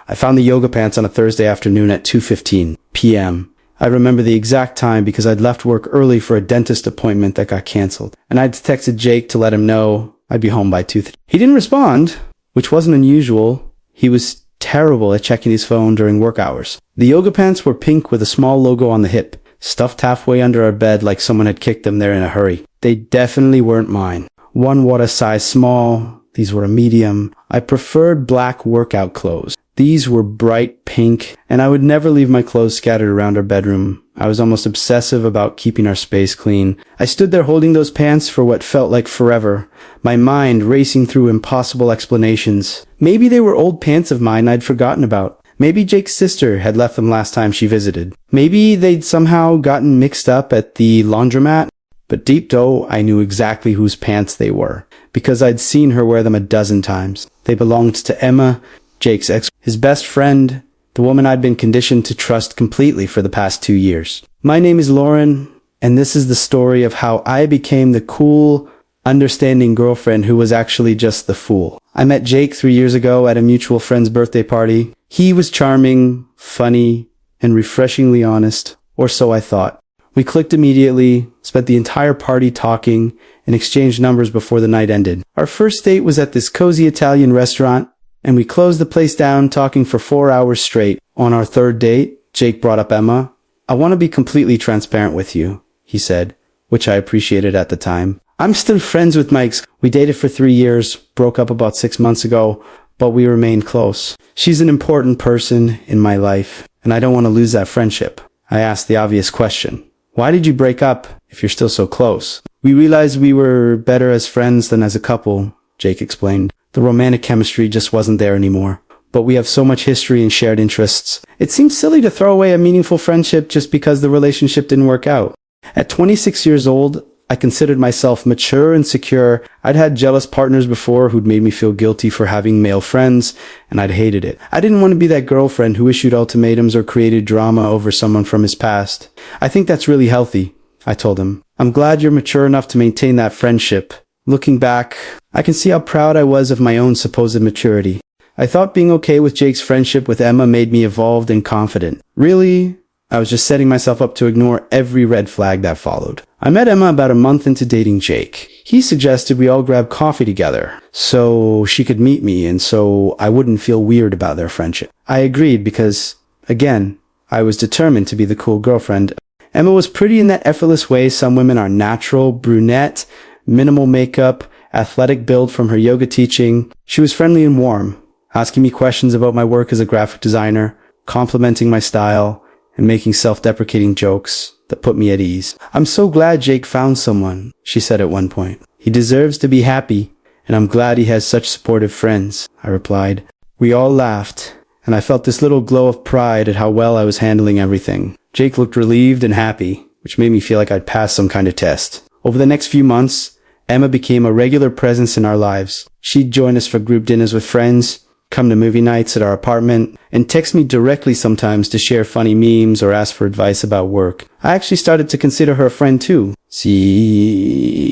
I found the yoga pants on a Thursday afternoon at 2:15 p.m. I remember the exact time because I'd left work early for a dentist appointment that got canceled, and I'd texted Jake to let him know I'd be home by 2:30. He didn't respond, which wasn't unusual. He was terrible at checking his phone during work hours. The yoga pants were pink with a small logo on the hip, stuffed halfway under our bed like someone had kicked them there in a hurry. They definitely weren't mine. One was a size small, these were a medium. I preferred black workout clothes. These were bright pink, and I would never leave my clothes scattered around our bedroom. I was almost obsessive about keeping our space clean. I stood there holding those pants for what felt like forever, my mind racing through impossible explanations. Maybe they were old pants of mine I'd forgotten about. Maybe Jake's sister had left them last time she visited. Maybe they'd somehow gotten mixed up at the laundromat. But deep down, I knew exactly whose pants they were, because I'd seen her wear them a dozen times. They belonged to Emma, Jake's ex, his best friend, the woman I'd been conditioned to trust completely for the past 2 years. My name is Lauren, and this is the story of how I became the cool, understanding girlfriend who was actually just the fool. I met Jake 3 years ago at a mutual friend's birthday party. He was charming, funny, and refreshingly honest, or so I thought. We clicked immediately, spent the entire party talking, and exchanged numbers before the night ended. Our first date was at this cozy Italian restaurant, and we closed the place down talking for 4 hours straight. On our third date, Jake brought up Emma. "I want to be completely transparent with you," he said, which I appreciated at the time. "I'm still friends with my ex. We dated for 3 years, broke up about 6 months ago, but we remained close. She's an important person in my life, and I don't want to lose that friendship." I asked the obvious question. "Why did you break up if you're still so close?" "We realized we were better as friends than as a couple," Jake explained. "The romantic chemistry just wasn't there anymore. But we have so much history and shared interests. It seems silly to throw away a meaningful friendship just because the relationship didn't work out." At 26 years old, I considered myself mature and secure. I'd had jealous partners before who'd made me feel guilty for having male friends, and I'd hated it. I didn't want to be that girlfriend who issued ultimatums or created drama over someone from his past. "I think that's really healthy," I told him. "I'm glad you're mature enough to maintain that friendship." Looking back, I can see how proud I was of my own supposed maturity. I thought being okay with Jake's friendship with Emma made me evolved and confident. Really, I was just setting myself up to ignore every red flag that followed. I met Emma about a month into dating Jake. He suggested we all grab coffee together, so she could meet me and so I wouldn't feel weird about their friendship. I agreed because, again, I was determined to be the cool girlfriend. Emma was pretty in that effortless way some women are: natural, brunette, minimal makeup, athletic build from her yoga teaching. She was friendly and warm, asking me questions about my work as a graphic designer, complimenting my style, and making self-deprecating jokes that put me at ease. "I'm so glad Jake found someone," she said at one point. "He deserves to be happy, and I'm glad he has such supportive friends," I replied. We all laughed, and I felt this little glow of pride at how well I was handling everything. Jake looked relieved and happy, which made me feel like I'd passed some kind of test. Over the next few months, Emma became a regular presence in our lives. She'd join us for group dinners with friends, come to movie nights at our apartment, and text me directly sometimes to share funny memes or ask for advice about work. I actually started to consider her a friend too. "See,"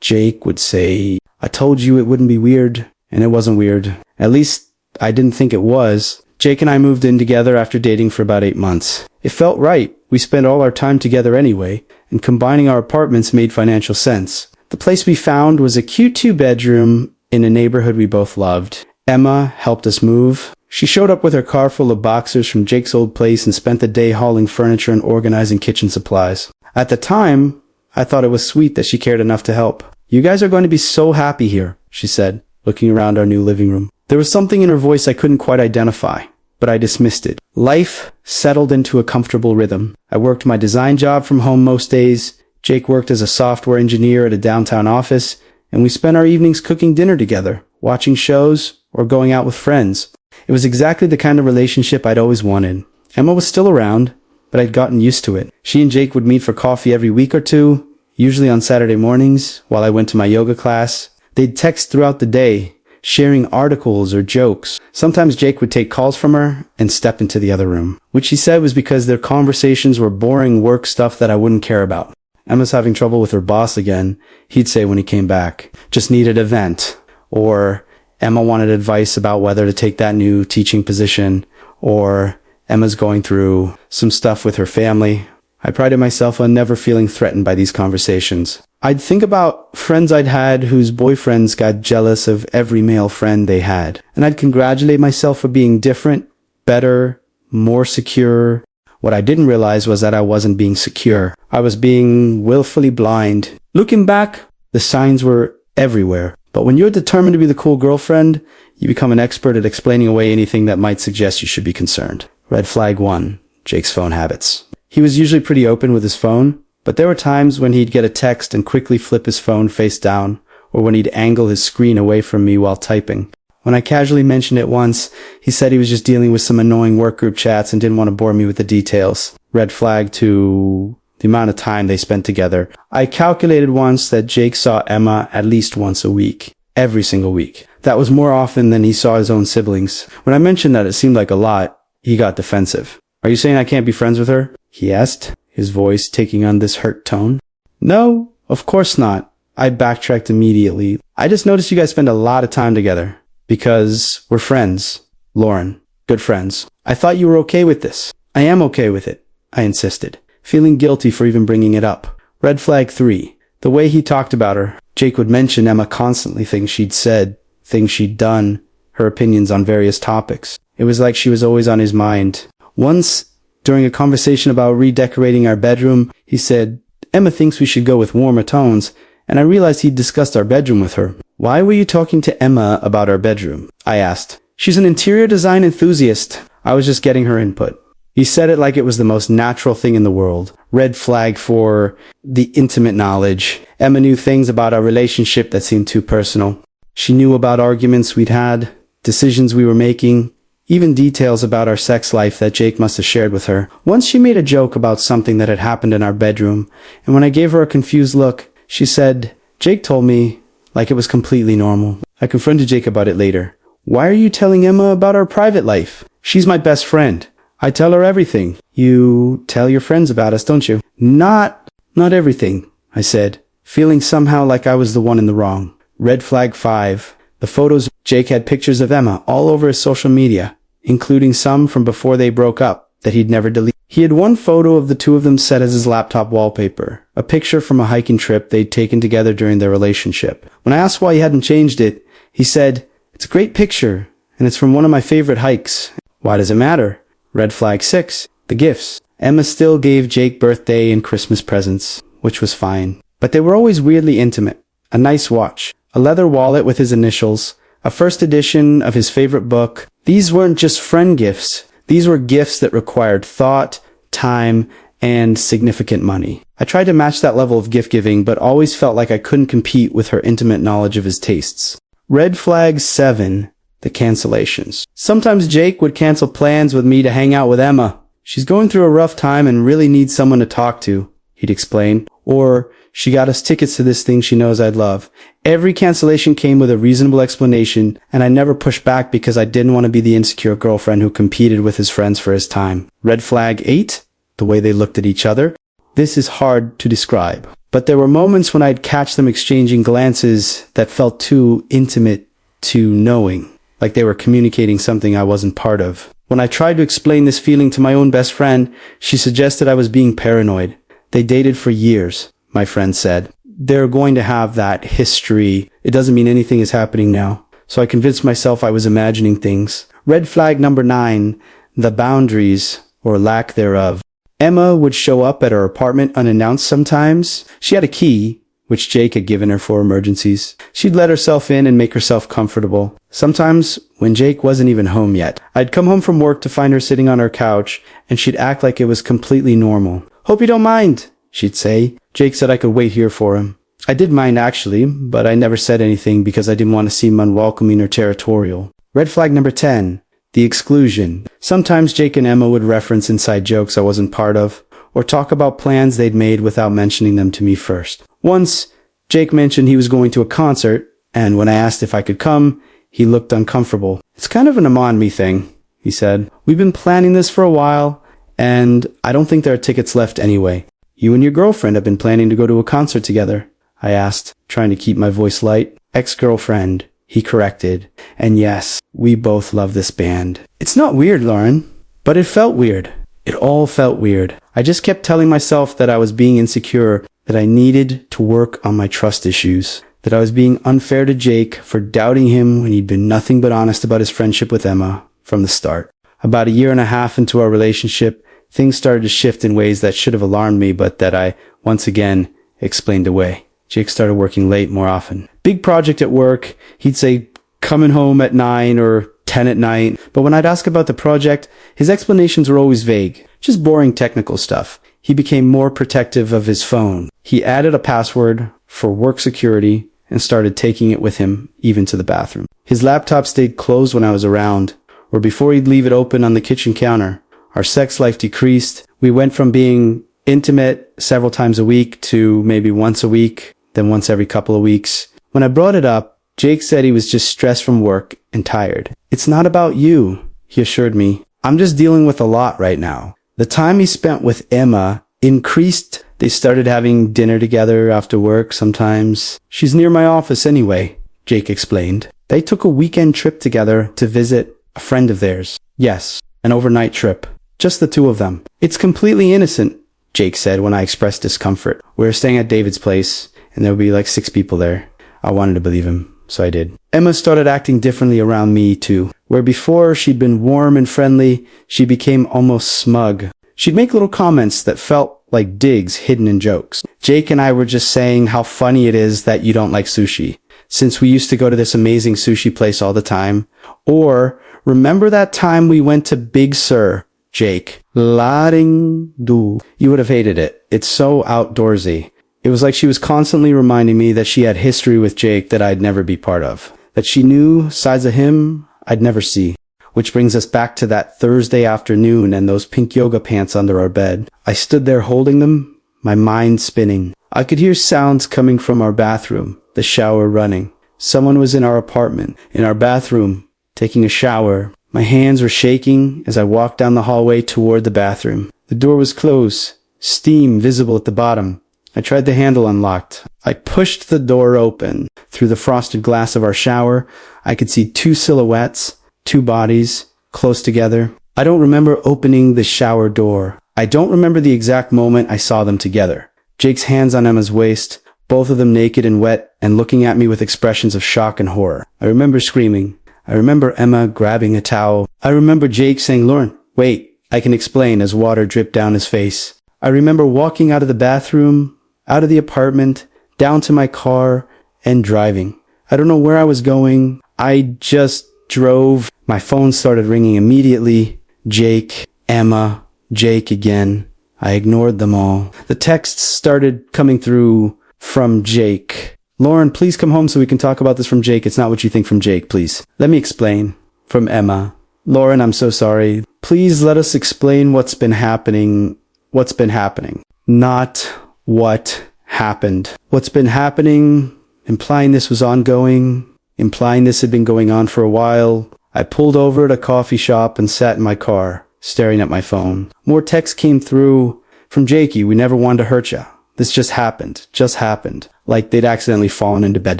Jake would say, "I told you it wouldn't be weird," and it wasn't weird. At least, I didn't think it was. Jake and I moved in together after dating for about 8 months. It felt right. We spent all our time together anyway, and combining our apartments made financial sense. The place we found was a cute 2-bedroom in a neighborhood we both loved. Emma helped us move. She showed up with her car full of boxers from Jake's old place and spent the day hauling furniture and organizing kitchen supplies. At the time, I thought it was sweet that she cared enough to help. "You guys are going to be so happy here," she said, looking around our new living room. There was something in her voice I couldn't quite identify, but I dismissed it. Life settled into a comfortable rhythm. I worked my design job from home most days. Jake worked as a software engineer at a downtown office, and we spent our evenings cooking dinner together, watching shows, or going out with friends. It was exactly the kind of relationship I'd always wanted. Emma was still around, but I'd gotten used to it. She and Jake would meet for coffee every week or two, usually on Saturday mornings while I went to my yoga class. They'd text throughout the day, sharing articles or jokes. Sometimes Jake would take calls from her and step into the other room, which she said was because their conversations were boring work stuff that I wouldn't care about. Emma's having trouble with her boss again, he'd say when he came back. "Just needed a vent." Or, Emma wanted advice about whether to take that new teaching position, or Emma's going through some stuff with her family. I prided myself on never feeling threatened by these conversations. I'd think about friends I'd had whose boyfriends got jealous of every male friend they had, and I'd congratulate myself for being different, better, more secure. What I didn't realize was that I wasn't being secure. I was being willfully blind. Looking back, the signs were everywhere. But when you're determined to be the cool girlfriend, you become an expert at explaining away anything that might suggest you should be concerned. Red flag 1. Jake's phone habits. He was usually pretty open with his phone, but there were times when he'd get a text and quickly flip his phone face down, or when he'd angle his screen away from me while typing. When I casually mentioned it once, he said he was just dealing with some annoying work group chats and didn't want to bore me with the details. Red flag 2. The amount of time they spent together. I calculated once that Jake saw Emma at least once a week. Every single week. That was more often than he saw his own siblings. When I mentioned that it seemed like a lot, he got defensive. Are you saying I can't be friends with her? He asked, his voice taking on this hurt tone. No, of course not. I backtracked immediately. I just noticed you guys spend a lot of time together. Because we're friends. Lauren. Good friends. I thought you were okay with this. I am okay with it, I insisted, feeling guilty for even bringing it up. Red flag 3. The way he talked about her. Jake would mention Emma constantly, things she'd said, things she'd done, her opinions on various topics. It was like she was always on his mind. Once, during a conversation about redecorating our bedroom, he said, Emma thinks we should go with warmer tones, and I realized he'd discussed our bedroom with her. Why were you talking to Emma about our bedroom? I asked. She's an interior design enthusiast. I was just getting her input. He said it like it was the most natural thing in the world. Red flag for the intimate knowledge. Emma knew things about our relationship that seemed too personal. She knew about arguments we'd had, decisions we were making, even details about our sex life that Jake must have shared with her. Once she made a joke about something that had happened in our bedroom, and when I gave her a confused look, she said, Jake told me, like it was completely normal. I confronted Jake about it later. Why are you telling Emma about our private life? She's my best friend. I tell her everything. You tell your friends about us, don't you? Not everything, I said, feeling somehow like I was the one in the wrong. Red flag 5. The photos. Jake had pictures of Emma all over his social media, including some from before they broke up that he'd never deleted. He had one photo of the two of them set as his laptop wallpaper, a picture from a hiking trip they'd taken together during their relationship. When I asked why he hadn't changed it, he said, It's a great picture, and it's from one of my favorite hikes. Why does it matter? Red flag 6. The gifts. Emma still gave Jake birthday and Christmas presents, which was fine. But they were always weirdly intimate. A nice watch, a leather wallet with his initials, a first edition of his favorite book. These weren't just friend gifts. These were gifts that required thought, time, and significant money. I tried to match that level of gift giving, but always felt like I couldn't compete with her intimate knowledge of his tastes. Red flag 7. The cancellations. Sometimes Jake would cancel plans with me to hang out with Emma. She's going through a rough time and really needs someone to talk to, he'd explain. Or, she got us tickets to this thing she knows I'd love. Every cancellation came with a reasonable explanation, and I never pushed back because I didn't want to be the insecure girlfriend who competed with his friends for his time. Red flag 8. The way they looked at each other. This is hard to describe, but there were moments when I'd catch them exchanging glances that felt too intimate, too knowing, like they were communicating something I wasn't part of. When I tried to explain this feeling to my own best friend, she suggested I was being paranoid. They dated for years, my friend said. They're going to have that history. It doesn't mean anything is happening now. So I convinced myself I was imagining things. Red flag number 9, the boundaries, or lack thereof. Emma would show up at her apartment unannounced sometimes. She had a key, which Jake had given her for emergencies. She'd let herself in and make herself comfortable. Sometimes, when Jake wasn't even home yet, I'd come home from work to find her sitting on her couch, and she'd act like it was completely normal. Hope you don't mind, she'd say. Jake said I could wait here for him. I did mind actually, but I never said anything because I didn't want to seem unwelcoming or territorial. Red flag number 10. The exclusion. Sometimes Jake and Emma would reference inside jokes I wasn't part of, or talk about plans they'd made without mentioning them to me first. Once, Jake mentioned he was going to a concert, and when I asked if I could come, he looked uncomfortable. It's kind of an I'm on me thing, he said. We've been planning this for a while, and I don't think there are tickets left anyway. You and your girlfriend have been planning to go to a concert together, I asked, trying to keep my voice light. Ex-girlfriend, he corrected. And yes, we both love this band. It's not weird, Lauren, but it felt weird. It all felt weird. I just kept telling myself that I was being insecure, that I needed to work on my trust issues, that I was being unfair to Jake for doubting him when he'd been nothing but honest about his friendship with Emma from the start. About a year and a half into our relationship, things started to shift in ways that should have alarmed me, but that I, once again, explained away. Jake started working late more often. Big project at work, he'd say coming home at 9 or 10 at night, but when I'd ask about the project, his explanations were always vague, just boring technical stuff. He became more protective of his phone. He added a password for work security and started taking it with him, even to the bathroom. His laptop stayed closed when I was around, or before he'd leave it open on the kitchen counter. Our sex life decreased. We went from being intimate several times a week to maybe once a week, then once every couple of weeks. When I brought it up, Jake said he was just stressed from work and tired. It's not about you, he assured me. I'm just dealing with a lot right now. The time he spent with Emma increased. They started having dinner together after work sometimes. She's near my office anyway, Jake explained. They took a weekend trip together to visit a friend of theirs. Yes, an overnight trip. Just the two of them. It's completely innocent, Jake said when I expressed discomfort. We were staying at David's place, and there would be like 6 people there. I wanted to believe him, so I did. Emma started acting differently around me too. Where before she'd been warm and friendly, she became almost smug. She'd make little comments that felt like digs hidden in jokes. Jake and I were just saying how funny it is that you don't like sushi, since we used to go to this amazing sushi place all the time. Or, remember that time we went to Big Sur, Jake? La-ding-doo. You would have hated it. It's so outdoorsy. It was like she was constantly reminding me that she had history with Jake that I'd never be part of. That she knew sides of him I'd never see. Which brings us back to that Thursday afternoon and those pink yoga pants under our bed. I stood there holding them, my mind spinning. I could hear sounds coming from our bathroom, the shower running. Someone was in our apartment, in our bathroom, taking a shower. My hands were shaking as I walked down the hallway toward the bathroom. The door was closed, steam visible at the bottom. I tried the handle unlocked. I pushed the door open. Through the frosted glass of our shower, I could see 2 silhouettes, 2 bodies, close together. I don't remember opening the shower door. I don't remember the exact moment I saw them together. Jake's hands on Emma's waist, both of them naked and wet, and looking at me with expressions of shock and horror. I remember screaming. I remember Emma grabbing a towel. I remember Jake saying, "Lauren, wait, I can explain," as water dripped down his face. I remember walking out of the bathroom, out of the apartment, down to my car, and driving. I don't know where I was going. I just drove. My phone started ringing immediately. Jake, Emma, Jake again. I ignored them all. The texts started coming through from Jake. "Lauren, please come home so we can talk about this." From Jake. "It's not what you think." From Jake. "Please let me explain." From Emma. "Lauren, I'm so sorry. Please let us explain what's been happening." What's been happening. Not what happened. What's been happening, implying this was ongoing, implying this had been going on for a while. I pulled over at a coffee shop and sat in my car, staring at my phone. More texts came through from Jakey. "We never wanted to hurt ya. This just happened. Just happened." Like they'd accidentally fallen into bed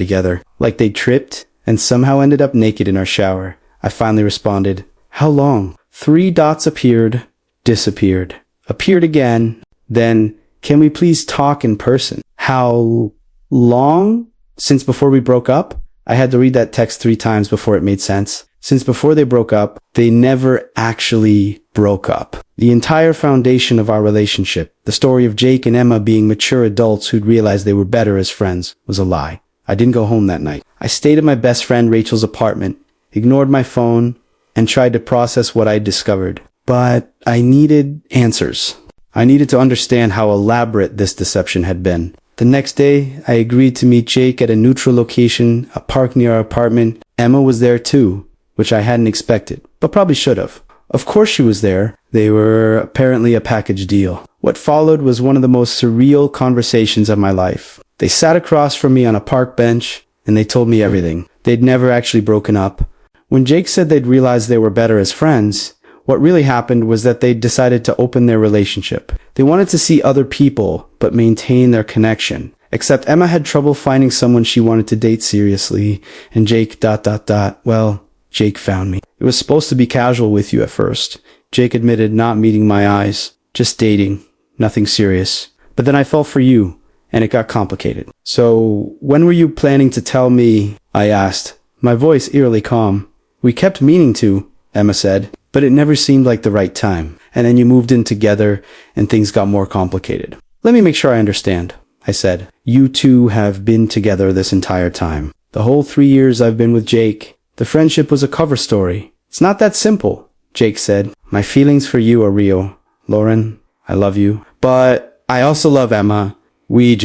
together. Like they'd tripped and somehow ended up naked in our shower. I finally responded, "How long?" 3 dots appeared, disappeared, appeared again, then, "Can we please talk in person?" How long? Since before we broke up? I had to read that text 3 times before it made sense. Since before they broke up, they never actually broke up. The entire foundation of our relationship, the story of Jake and Emma being mature adults who'd realized they were better as friends, was a lie. I didn't go home that night. I stayed at my best friend Rachel's apartment, ignored my phone, and tried to process what I'd discovered. But I needed answers. I needed to understand how elaborate this deception had been. The next day, I agreed to meet Jake at a neutral location, a park near our apartment. Emma was there too, which I hadn't expected, but probably should have. Of course she was there. They were apparently a package deal. What followed was one of the most surreal conversations of my life. They sat across from me on a park bench, and they told me everything. They'd never actually broken up. When Jake said they'd realized they were better as friends, what really happened was that they decided to open their relationship. They wanted to see other people, but maintain their connection. Except Emma had trouble finding someone she wanted to date seriously, and Jake ... Well, Jake found me. It was supposed to be casual with you at first. Jake admitted, not meeting my eyes. Just dating. Nothing serious. But then I fell for you, and it got complicated. So, when were you planning to tell me? I asked, my voice eerily calm. We kept meaning to, Emma said, but it never seemed like the right time. And then you moved in together, and things got more complicated. Let me make sure I understand, I said. You two have been together this entire time. The whole 3 years I've been with Jake. The friendship was a cover story. It's not that simple, Jake said. My feelings for you are real. Lauren, I love you. But I also love Emma. We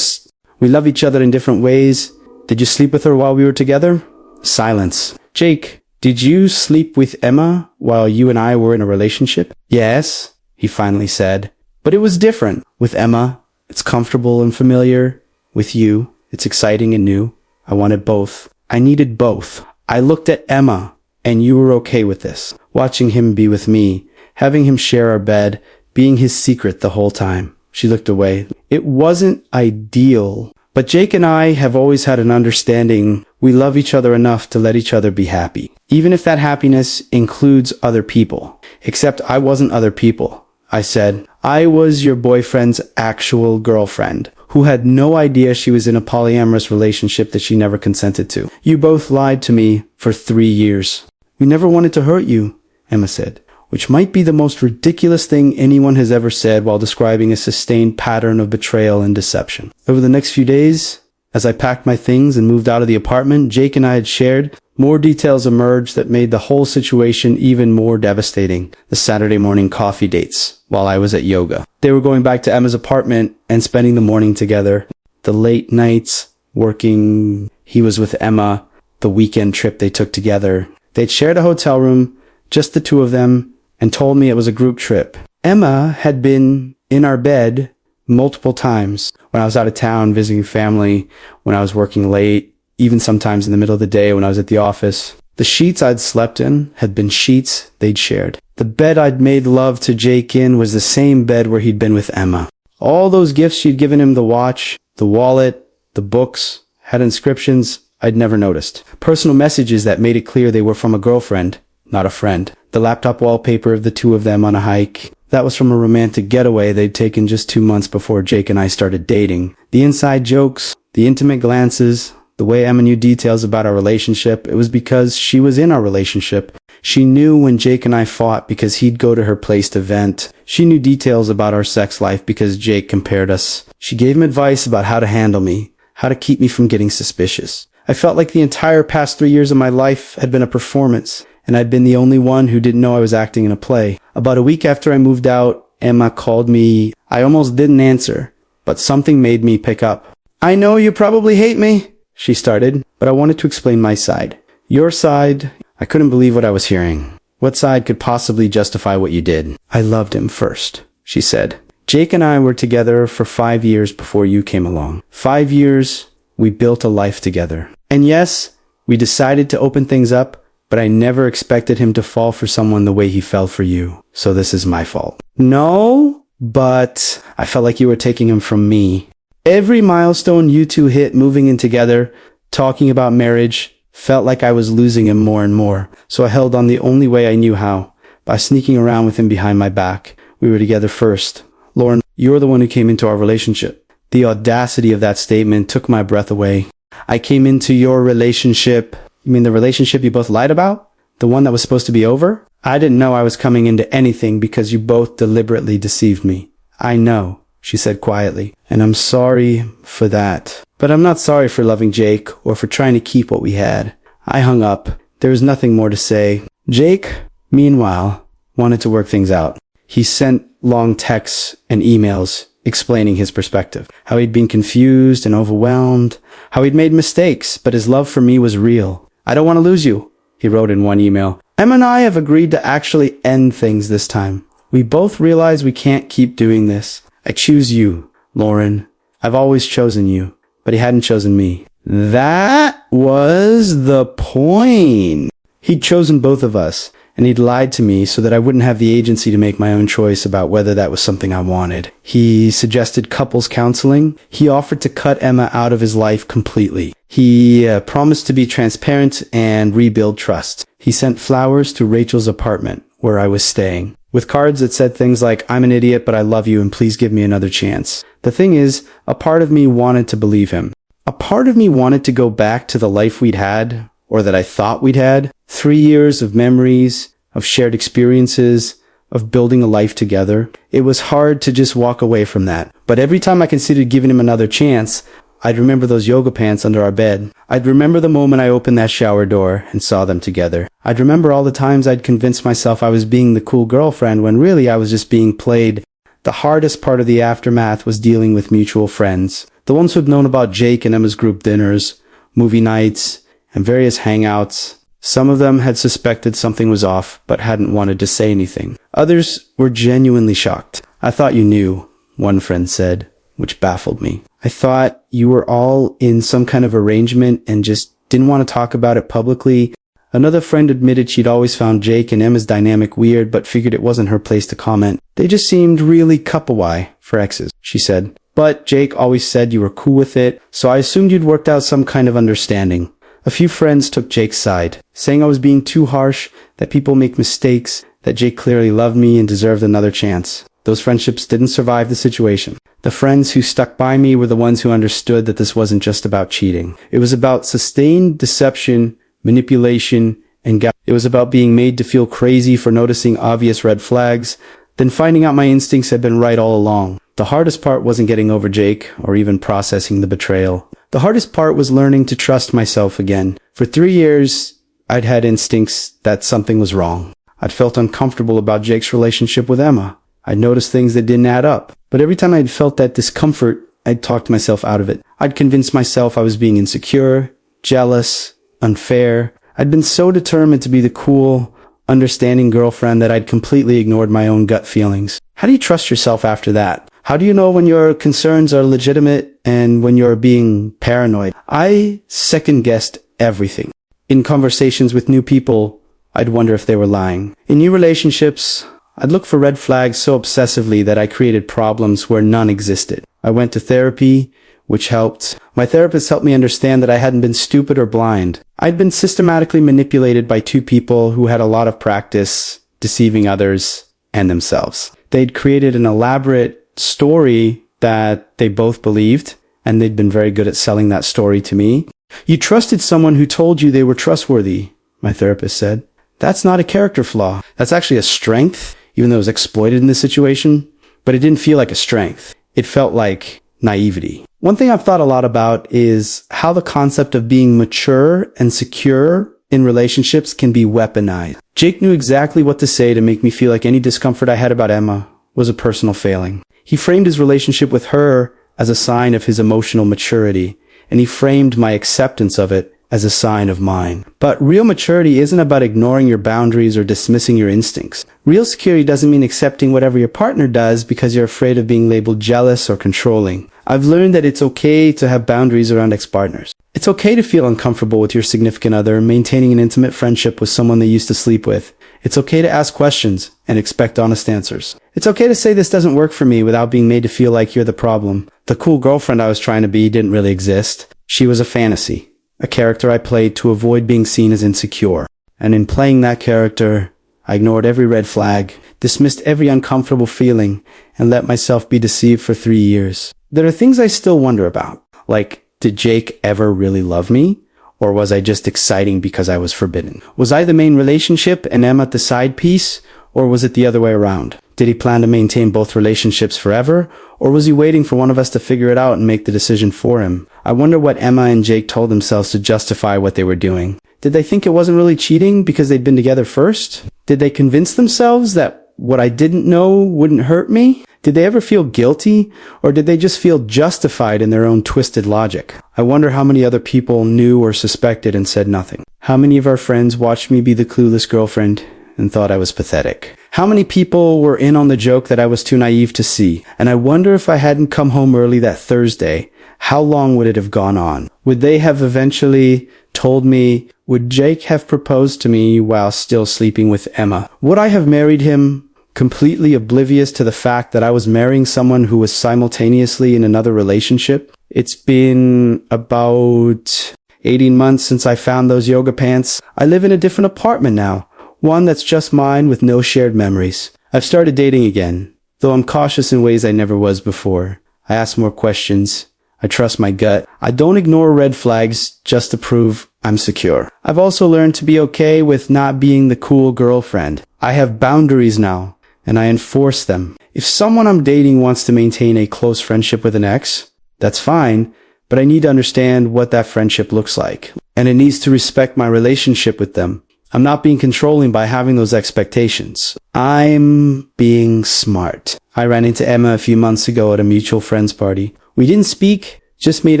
love each other in different ways. Did you sleep with her while we were together? Silence. Jake, did you sleep with Emma while you and I were in a relationship? Yes, he finally said. But it was different. With Emma, it's comfortable and familiar. With you, it's exciting and new. I wanted both. I needed both. I looked at Emma, and you were okay with this. Watching him be with me, having him share our bed, being his secret the whole time. She looked away. It wasn't ideal, but Jake and I have always had an understanding. We love each other enough to let each other be happy, even if that happiness includes other people. Except I wasn't other people, I said. I was your boyfriend's actual girlfriend, who had no idea she was in a polyamorous relationship that she never consented to. You both lied to me for 3 years. We never wanted to hurt you, Emma said, which might be the most ridiculous thing anyone has ever said while describing a sustained pattern of betrayal and deception. Over the next few days, as I packed my things and moved out of the apartment Jake and I had shared, more details emerged that made the whole situation even more devastating. The Saturday morning coffee dates while I was at yoga. They were going back to Emma's apartment and spending the morning together. The late nights, working, he was with Emma, the weekend trip they took together. They'd shared a hotel room, just the two of them, and told me it was a group trip. Emma had been in our bed multiple times when I was out of town visiting family, when I was working late, even sometimes in the middle of the day when I was at the office. The sheets I'd slept in had been sheets they'd shared. The bed I'd made love to Jake in was the same bed where he'd been with Emma. All those gifts she'd given him, the watch, the wallet, the books, had inscriptions I'd never noticed. Personal messages that made it clear they were from a girlfriend, not a friend. The laptop wallpaper of the two of them on a hike. That was from a romantic getaway they'd taken just 2 months before Jake and I started dating. The inside jokes, the intimate glances, the way Emma knew details about our relationship, it was because she was in our relationship. She knew when Jake and I fought because he'd go to her place to vent. She knew details about our sex life because Jake compared us. She gave him advice about how to handle me, how to keep me from getting suspicious. I felt like the entire past 3 years of my life had been a performance, and I'd been the only one who didn't know I was acting in a play. About a week after I moved out, Emma called me. I almost didn't answer, but something made me pick up. I know you probably hate me, she started, but I wanted to explain my side. Your side. I couldn't believe what I was hearing. What side could possibly justify what you did? I loved him first, she said. Jake and I were together for 5 years before you came along. 5 years, we built a life together. And yes, we decided to open things up, but I never expected him to fall for someone the way he fell for you. So this is my fault. No, but I felt like you were taking him from me. Every milestone you two hit moving in together, talking about marriage, felt like I was losing him more and more. So I held on the only way I knew how, by sneaking around with him behind my back. We were together first. Lauren, you're the one who came into our relationship. The audacity of that statement took my breath away. I came into your relationship. You mean the relationship you both lied about? The one that was supposed to be over? I didn't know I was coming into anything because you both deliberately deceived me. I know, she said quietly, and I'm sorry for that. But I'm not sorry for loving Jake or for trying to keep what we had. I hung up. There was nothing more to say. Jake, meanwhile, wanted to work things out. He sent long texts and emails explaining his perspective, how he'd been confused and overwhelmed, how he'd made mistakes, but his love for me was real. I don't want to lose you, he wrote in one email. Emma and I have agreed to actually end things this time. We both realize we can't keep doing this. I choose you, Lauren. I've always chosen you, but he hadn't chosen me. That was the point. He'd chosen both of us, and he'd lied to me so that I wouldn't have the agency to make my own choice about whether that was something I wanted. He suggested couples counseling. He offered to cut Emma out of his life completely. He promised to be transparent and rebuild trust. He sent flowers to Rachel's apartment, where I was staying, with cards that said things like, "I'm an idiot, but I love you, and please give me another chance." The thing is, a part of me wanted to believe him. A part of me wanted to go back to the life we'd had, or that I thought we'd had. 3 years of memories, of shared experiences, of building a life together. It was hard to just walk away from that. But every time I considered giving him another chance, I'd remember those yoga pants under our bed. I'd remember the moment I opened that shower door and saw them together. I'd remember all the times I'd convinced myself I was being the cool girlfriend when really I was just being played. The hardest part of the aftermath was dealing with mutual friends. The ones who'd known about Jake and Emma's group dinners, movie nights, and various hangouts. Some of them had suspected something was off, but hadn't wanted to say anything. Others were genuinely shocked. "I thought you knew," one friend said, which baffled me. "I thought you were all in some kind of arrangement and just didn't want to talk about it publicly." Another friend admitted she'd always found Jake and Emma's dynamic weird, but figured it wasn't her place to comment. "They just seemed really couple-y for exes," she said. "But Jake always said you were cool with it, so I assumed you'd worked out some kind of understanding." A few friends took Jake's side, saying I was being too harsh, that people make mistakes, that Jake clearly loved me and deserved another chance. Those friendships didn't survive the situation. The friends who stuck by me were the ones who understood that this wasn't just about cheating. It was about sustained deception, manipulation, and it was about being made to feel crazy for noticing obvious red flags, then finding out my instincts had been right all along. The hardest part wasn't getting over Jake, or even processing the betrayal. The hardest part was learning to trust myself again. For 3 years, I'd had instincts that something was wrong. I'd felt uncomfortable about Jake's relationship with Emma. I'd noticed things that didn't add up. But every time I'd felt that discomfort, I'd talked myself out of it. I'd convinced myself I was being insecure, jealous, unfair. I'd been so determined to be the cool, understanding girlfriend that I'd completely ignored my own gut feelings. How do you trust yourself after that? How do you know when your concerns are legitimate and when you're being paranoid? I second-guessed everything. In conversations with new people, I'd wonder if they were lying. In new relationships, I'd look for red flags so obsessively that I created problems where none existed. I went to therapy, which helped. My therapist helped me understand that I hadn't been stupid or blind. I'd been systematically manipulated by 2 people who had a lot of practice deceiving others and themselves. They'd created an elaborate story that they both believed, and they'd been very good at selling that story to me. "You trusted someone who told you they were trustworthy," my therapist said. "That's not a character flaw. That's actually a strength, even though it was exploited in this situation. But it didn't feel like a strength. It felt like naivety." One thing I've thought a lot about is how the concept of being mature and secure in relationships can be weaponized. Jake knew exactly what to say to make me feel like any discomfort I had about Emma was a personal failing. He framed his relationship with her as a sign of his emotional maturity, and he framed my acceptance of it as a sign of mine. But real maturity isn't about ignoring your boundaries or dismissing your instincts. Real security doesn't mean accepting whatever your partner does because you're afraid of being labeled jealous or controlling. I've learned that it's okay to have boundaries around ex-partners. It's okay to feel uncomfortable with your significant other maintaining an intimate friendship with someone they used to sleep with. It's okay to ask questions and expect honest answers. It's okay to say this doesn't work for me without being made to feel like you're the problem. The cool girlfriend I was trying to be didn't really exist. She was a fantasy, a character I played to avoid being seen as insecure. And in playing that character, I ignored every red flag, dismissed every uncomfortable feeling, and let myself be deceived for 3 years. There are things I still wonder about, like, did Jake ever really love me? Or was I just exciting because I was forbidden? Was I the main relationship and Emma the side piece? Or was it the other way around? Did he plan to maintain both relationships forever? Or was he waiting for one of us to figure it out and make the decision for him? I wonder what Emma and Jake told themselves to justify what they were doing. Did they think it wasn't really cheating because they'd been together first? Did they convince themselves that what I didn't know wouldn't hurt me? Did they ever feel guilty, or did they just feel justified in their own twisted logic? I wonder how many other people knew or suspected and said nothing. How many of our friends watched me be the clueless girlfriend and thought I was pathetic? How many people were in on the joke that I was too naive to see? And I wonder if I hadn't come home early that Thursday, how long would it have gone on? Would they have eventually told me, would Jake have proposed to me while still sleeping with Emma? Would I have married him completely oblivious to the fact that I was marrying someone who was simultaneously in another relationship? It's been about 18 months since I found those yoga pants. I live in a different apartment now, one that's just mine with no shared memories. I've started dating again, though I'm cautious in ways I never was before. I ask more questions. I trust my gut. I don't ignore red flags just to prove I'm secure. I've also learned to be okay with not being the cool girlfriend. I have boundaries now, and I enforce them. If someone I'm dating wants to maintain a close friendship with an ex, that's fine, but I need to understand what that friendship looks like. And it needs to respect my relationship with them. I'm not being controlling by having those expectations. I'm being smart. I ran into Emma a few months ago at a mutual friend's party. We didn't speak, just made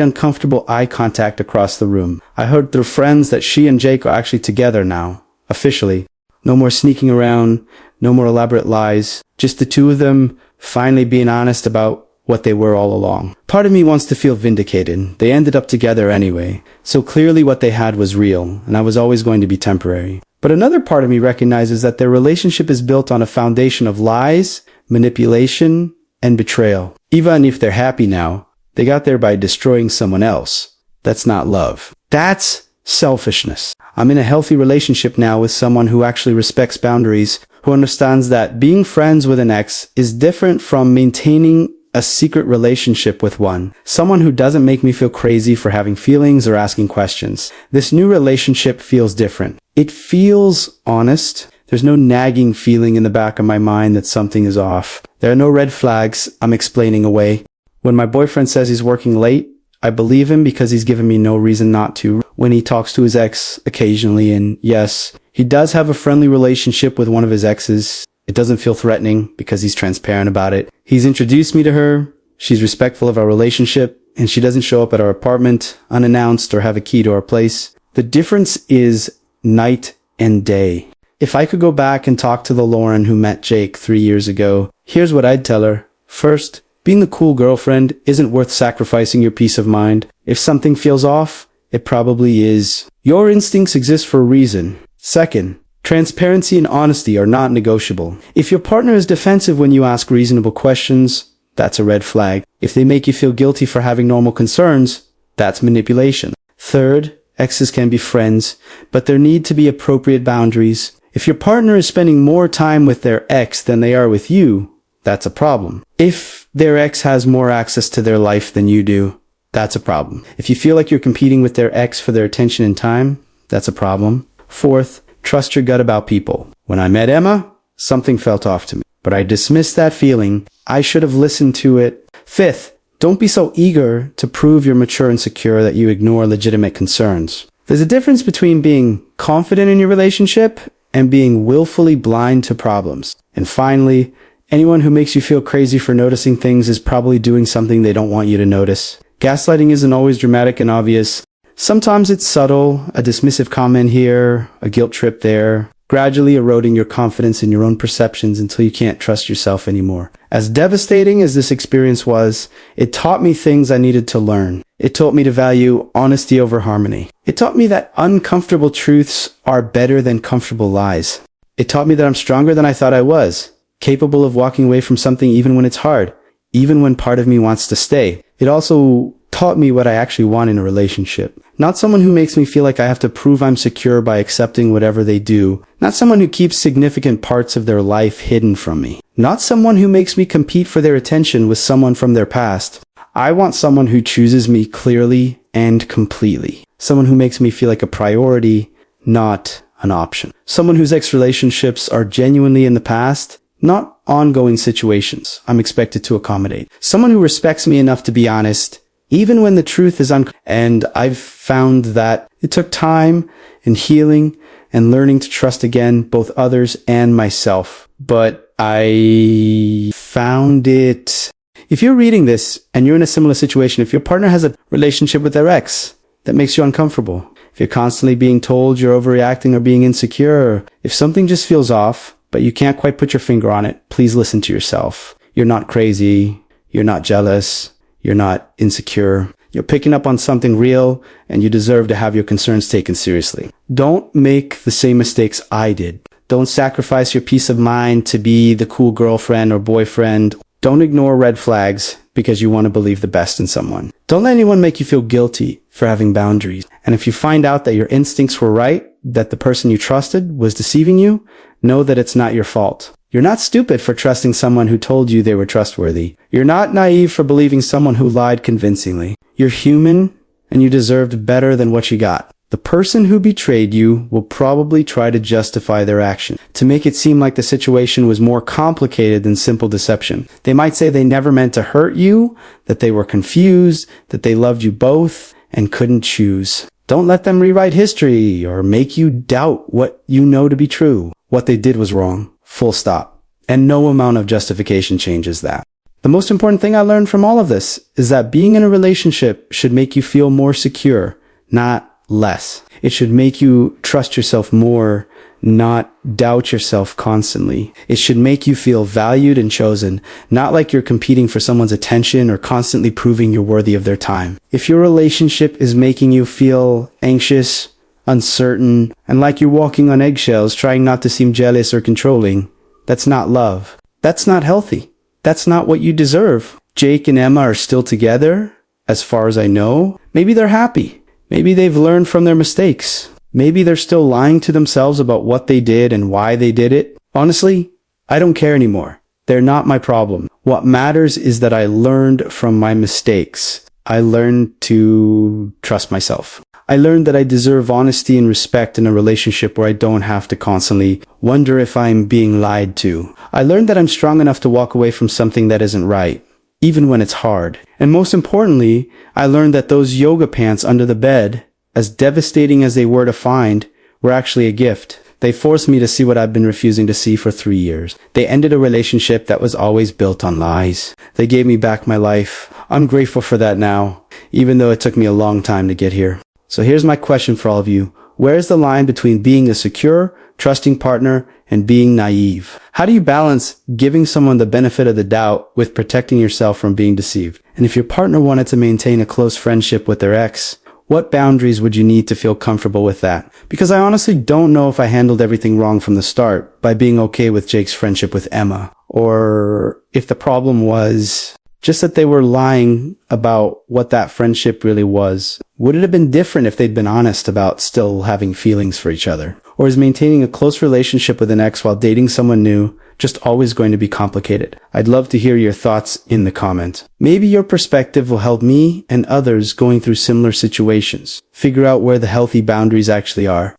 uncomfortable eye contact across the room. I heard through friends that she and Jake are actually together now, officially. No more sneaking around, no more elaborate lies, just the two of them finally being honest about what they were all along. Part of me wants to feel vindicated. They ended up together anyway, so clearly what they had was real, and I was always going to be temporary. But another part of me recognizes that their relationship is built on a foundation of lies, manipulation, and betrayal. Even if they're happy now, they got there by destroying someone else. That's not love. That's selfishness. I'm in a healthy relationship now with someone who actually respects boundaries, who understands that being friends with an ex is different from maintaining a secret relationship with one. Someone who doesn't make me feel crazy for having feelings or asking questions. This new relationship feels different. It feels honest. There's no nagging feeling in the back of my mind that something is off. There are no red flags I'm explaining away. When my boyfriend says he's working late, I believe him because he's given me no reason not to. When he talks to his ex occasionally, and yes, he does have a friendly relationship with one of his exes. It doesn't feel threatening because he's transparent about it. He's introduced me to her. She's respectful of our relationship, and she doesn't show up at our apartment unannounced or have a key to our place. The difference is night and day. If I could go back and talk to the Lauren who met Jake 3 years ago, here's what I'd tell her. First, being the cool girlfriend isn't worth sacrificing your peace of mind. If something feels off, it probably is. Your instincts exist for a reason. Second, transparency and honesty are not negotiable. If your partner is defensive when you ask reasonable questions, that's a red flag. If they make you feel guilty for having normal concerns, that's manipulation. Third, exes can be friends, but there need to be appropriate boundaries. If your partner is spending more time with their ex than they are with you, that's a problem. If their ex has more access to their life than you do, that's a problem. If you feel like you're competing with their ex for their attention and time, that's a problem. Fourth, trust your gut about people. When I met Emma, something felt off to me, but I dismissed that feeling. I should have listened to it. Fifth, don't be so eager to prove you're mature and secure that you ignore legitimate concerns. There's a difference between being confident in your relationship and being willfully blind to problems. And finally, anyone who makes you feel crazy for noticing things is probably doing something they don't want you to notice. Gaslighting isn't always dramatic and obvious. Sometimes it's subtle, a dismissive comment here, a guilt trip there, gradually eroding your confidence in your own perceptions until you can't trust yourself anymore. As devastating as this experience was, it taught me things I needed to learn. It taught me to value honesty over harmony. It taught me that uncomfortable truths are better than comfortable lies. It taught me that I'm stronger than I thought I was, capable of walking away from something even when it's hard, even when part of me wants to stay. It also taught me what I actually want in a relationship. Not someone who makes me feel like I have to prove I'm secure by accepting whatever they do. Not someone who keeps significant parts of their life hidden from me. Not someone who makes me compete for their attention with someone from their past. I want someone who chooses me clearly and completely. Someone who makes me feel like a priority, not an option. Someone whose ex-relationships are genuinely in the past, not ongoing situations I'm expected to accommodate. Someone who respects me enough to be honest, even when the truth is And I've found that it took time and healing and learning to trust again, both others and myself. But I found it. If you're reading this and you're in a similar situation, if your partner has a relationship with their ex that makes you uncomfortable, if you're constantly being told you're overreacting or being insecure, or if something just feels off, but you can't quite put your finger on it, please listen to yourself. You're not crazy. You're not jealous. You're not insecure. You're picking up on something real, and you deserve to have your concerns taken seriously. Don't make the same mistakes I did. Don't sacrifice your peace of mind to be the cool girlfriend or boyfriend. Don't ignore red flags because you want to believe the best in someone. Don't let anyone make you feel guilty for having boundaries. And if you find out that your instincts were right, that the person you trusted was deceiving you, know that it's not your fault. You're not stupid for trusting someone who told you they were trustworthy. You're not naive for believing someone who lied convincingly. You're human, and you deserved better than what you got. The person who betrayed you will probably try to justify their action, to make it seem like the situation was more complicated than simple deception. They might say they never meant to hurt you, that they were confused, that they loved you both, and couldn't choose. Don't let them rewrite history or make you doubt what you know to be true. What they did was wrong. Full stop. And no amount of justification changes that. The most important thing I learned from all of this is that being in a relationship should make you feel more secure, not less. It should make you trust yourself more, not doubt yourself constantly. It should make you feel valued and chosen, not like you're competing for someone's attention or constantly proving you're worthy of their time. If your relationship is making you feel anxious, uncertain, and like you're walking on eggshells trying not to seem jealous or controlling, that's not love. That's not healthy. That's not what you deserve. Jake and Emma are still together, as far as I know. Maybe they're happy. Maybe they've learned from their mistakes. Maybe they're still lying to themselves about what they did and why they did it. Honestly, I don't care anymore. They're not my problem. What matters is that I learned from my mistakes. I learned to trust myself. I learned that I deserve honesty and respect in a relationship where I don't have to constantly wonder if I'm being lied to. I learned that I'm strong enough to walk away from something that isn't right, even when it's hard. And most importantly, I learned that those yoga pants under the bed, as devastating as they were to find, were actually a gift. They forced me to see what I've been refusing to see for 3 years. They ended a relationship that was always built on lies. They gave me back my life. I'm grateful for that now, even though it took me a long time to get here. So here's my question for all of you. Where's the line between being a secure, trusting partner and being naive? How do you balance giving someone the benefit of the doubt with protecting yourself from being deceived? And if your partner wanted to maintain a close friendship with their ex, what boundaries would you need to feel comfortable with that? Because I honestly don't know if I handled everything wrong from the start by being okay with Jake's friendship with Emma, or if the problem was just that they were lying about what that friendship really was. Would it have been different if they'd been honest about still having feelings for each other? Or is maintaining a close relationship with an ex while dating someone new just always going to be complicated? I'd love to hear your thoughts in the comments. Maybe your perspective will help me and others going through similar situations figure out where the healthy boundaries actually are.